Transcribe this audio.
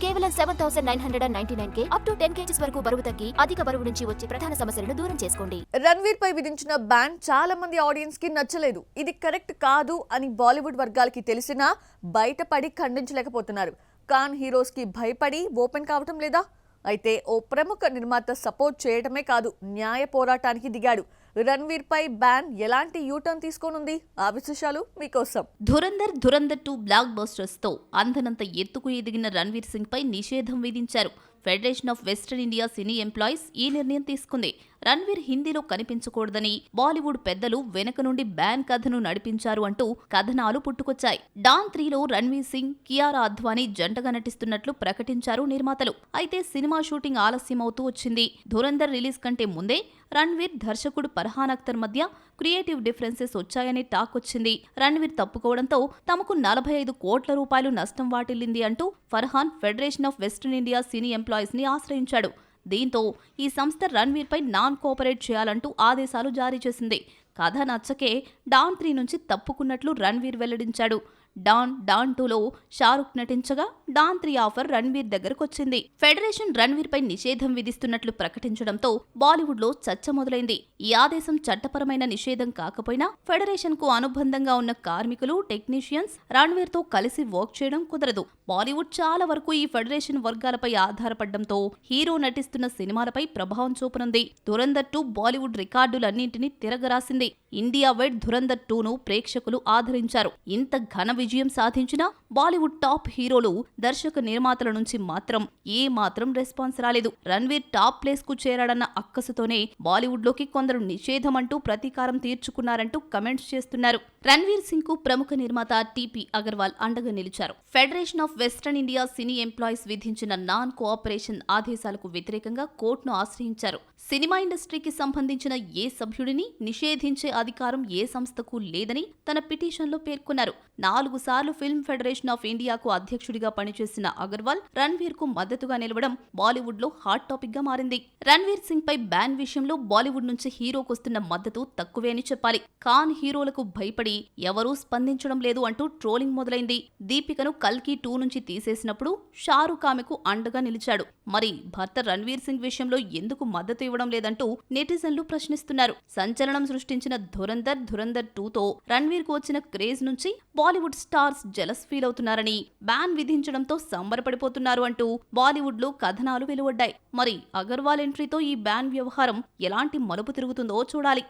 కేవలం 7,999K up to 10 kgs వరకు బరువు తగ్గి అధిక బరువు నుంచి వచ్చే ప్రధాన సమస్యలను దూరం చేసుకోండి. రణ్వీర్ పై విధించిన బ్యాన్ చాలా మంది ఆడియన్స్ కి నచ్చలేదు. ఇది కరెక్ట్ కాదు అని బాలీవుడ్ వర్గాలకి తెలిసినా బయటపడి ఖండించలేకపోతున్నారు. ఖాన్ హీరోస్ కి భయపడి ఓపెన్ కావటం లేదా? అయితే ఓ ప్రముఖ నిర్మాత సపోర్ట్ చేయడమే కాదు, న్యాయ పోరాటానికి దిగాడు. రణ్వీర్ పై బ్యాన్ ఎలాంటి యూటర్న్ తీసుకోనుంది? ఆ విశేషాలు మీకోసం. ధురంధర్ 2 బ్లాక్ బస్టర్స్ తో అందనంత ఎత్తుకు ఎదిగిన రణ్వీర్ సింగ్ పై నిషేధం విధించారు. Federation of western India cine employees ఈ నిర్ణయం తీసుకుంది. రణ్వీర్ హిందీలో కనిపించకూడదని బాలీవుడ్ పెద్దలు వెనక నుండి బ్యాన్ కథను నడిపించారు అంటూ కథనాలు పుట్టుకొచ్చాయి. డాన్ 3లో రణ్వీర్ సింగ్, కియారా అద్వానీ జంటగా నటిస్తున్నట్లు ప్రకటించారు నిర్మాతలు. అయితే సినిమా షూటింగ్ ఆలస్యమవుతూ వచ్చింది. ధురంధర్ రిలీజ్ కంటే ముందే రణ్వీర్, దర్శకుడు ఫర్హాన్ అఖ్తర్ మధ్య క్రియేటివ్ డిఫరెన్సెస్ వచ్చాయని టాక్ వచ్చింది. రణ్వీర్ తప్పుకోవడంతో తమకు 45 కోట్ల రూపాయలు నష్టం వాటిల్లింది అంటూ Farhan federation of western India cine employees ని ఆశ్రయించాడు. దీంతో ఈ సంస్థ రణ్వీర్ పై నాన్ కోఆపరేట్ చేయాలంటూ ఆదేశాలు జారీ చేసింది. కథ నచ్చకే డాన్ 3 నుంచి తప్పుకున్నట్లు రణ్వీర్ వెల్లడించాడు. డాన్ 2లో షారుఖ్ నటించగా డాన్ 3 ఆఫర్ రణ్వీర్ దగ్గరకొచ్చింది. ఫెడరేషన్ రణ్వీర్ పై నిషేధం విధిస్తున్నట్లు ప్రకటించడంతో బాలీవుడ్ లో చర్చ మొదలైంది. ఈ ఆదేశం చట్టపరమైన నిషేధం కాకపోయినా ఫెడరేషన్ కు అనుబంధంగా ఉన్న కార్మికులు, టెక్నీషియన్స్ రణ్వీర్ తో కలిసి వర్క్ చేయడం కుదరదు. బాలీవుడ్ చాలా వరకు ఈ ఫెడరేషన్ వర్గాలపై ఆధారపడడంతో హీరో నటిస్తున్న సినిమాలపై ప్రభావం చూపనుంది. ధురంధర్ 2 బాలీవుడ్ రికార్డులన్నింటినీ తిరగరాసింది. ఇండియా వైడ్ ధురంధర్ 2ను ప్రేక్షకులు ఆదరించారు. ఇంత ఘన విజయం సాధించిన బాలీవుడ్ టాప్ హీరోలు, దర్శక నిర్మాతల నుంచి మాత్రం ఏ మాత్రం రెస్పాన్స్ రాలేదు. రణ్వీర్ టాప్ ప్లేస్ కు చేరాడన్న అక్కసుతోనే బాలీవుడ్ లోకి కొందరు నిషేధం అంటూ ప్రతీకారం తీర్చుకున్నారంటూ కమెంట్స్ చేస్తున్నారు. రణ్వీర్ సింగ్ కు ప్రముఖ నిర్మాత టీపీ అగర్వాల్ అండగా నిలిచారు. Federation of western India cine employees విధించిన నాన్ కోఆపరేషన్ ఆదేశాలకు వ్యతిరేకంగా కోర్టును ఆశ్రయించారు. సినిమా ఇండస్ట్రీకి సంబంధించిన ఏ సభ్యుడిని నిషేధించే అధికారం ఏ సంస్థకు లేదని తన పిటిషన్లో పేర్కొన్నారు. 4 సార్లు ఫిల్మ్ ఫెడరేషన్ ఆఫ్ ఇండియాకు అధ్యక్షుడిగా పనిచేసిన అగర్వాల్ రణ్వీర్ కు మద్దతుగా నిలవడం బాలీవుడ్ లో హాట్ టాపిక్ గా మారింది. రణ్వీర్ సింగ్ పై బ్యాన్ విషయంలో బాలీవుడ్ నుంచి హీరోకొస్తున్న మద్దతు తక్కువే అని చెప్పాలి. ఖాన్ హీరోలకు భయపడి ఎవరూ స్పందించడం లేదు అంటూ ట్రోలింగ్ మొదలైంది. దీపికను కల్కి 2 నుంచి తీసేసినప్పుడు షారుఖ్ ఆమెకు అండగా నిలిచాడు. మరి భర్త రణ్వీర్ సింగ్ విషయంలో ఎందుకు మద్దతు ఇవ్వడం లేదంటూ నెటిజన్లు ప్రశ్నిస్తున్నారు. సంచలనం సృష్టించిన ధురంధర్ 2తో రణ్వీర్ కు వచ్చిన క్రేజ్ నుంచి బాలీవుడ్ స్టార్స్ జెలస్ ఫీల్ అవుతున్నారని, బ్యాన్ విధించడంతో సంబరపడిపోతున్నారు అంటూ బాలీవుడ్ లో కథనాలు వెలువడ్డాయి. మరి అగర్వాల్ ఎంట్రీతో ఈ బ్యాన్ వ్యవహారం ఎలాంటి మలుపు తిరుగుతుందో చూడాలి.